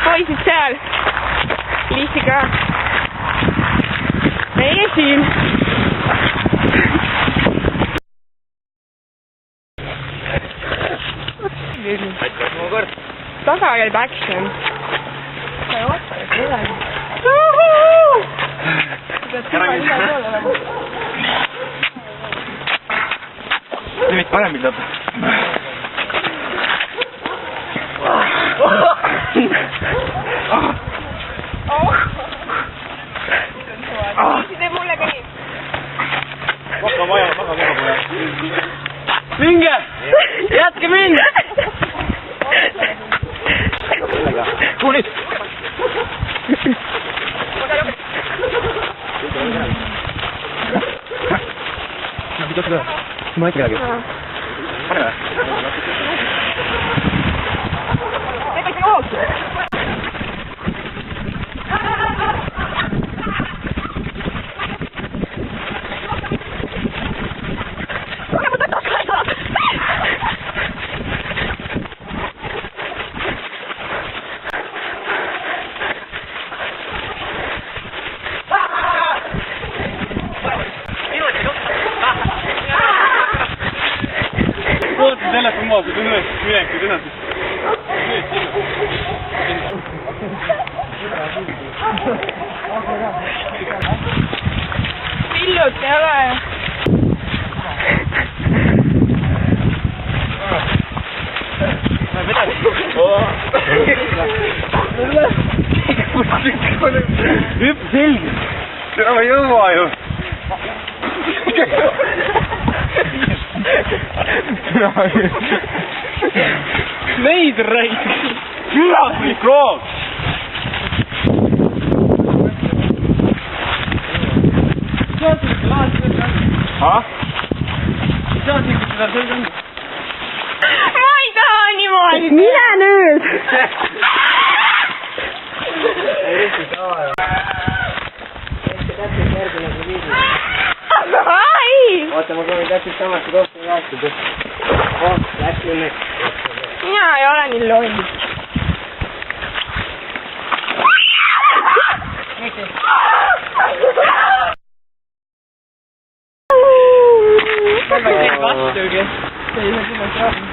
poisid seal. Liisi ka. Meie siin. Taga käib action. Sa ei oota, et midagi. See mitte parem pildab. Liisi teeb mulle ka nii. Maga vaja, maga poja. Minge! Jätke mind! Tuu nüüd! Mida seda? Ma ei tea midagi. Pane või? Teeb ikka hoogsu. Oota sellest on maas, et on ühes minekud edasi. Pillut ei ole. Hüpp selge. Seda ma ei jõua ju. Neid räägid. Külaslik roog. Teadlik laad selga on. Teadlik seda selga on. Ma ei taha niimoodi. Mine nüüd. Ei riski saa ju. Täpselt järgmine kui viidi. Ai! Oota, ma proovin täpselt samast rohkem rääkida. Läks nüüd. Mina ei ole nii loll. Ma ei vastugi. See ei ole seda saanud.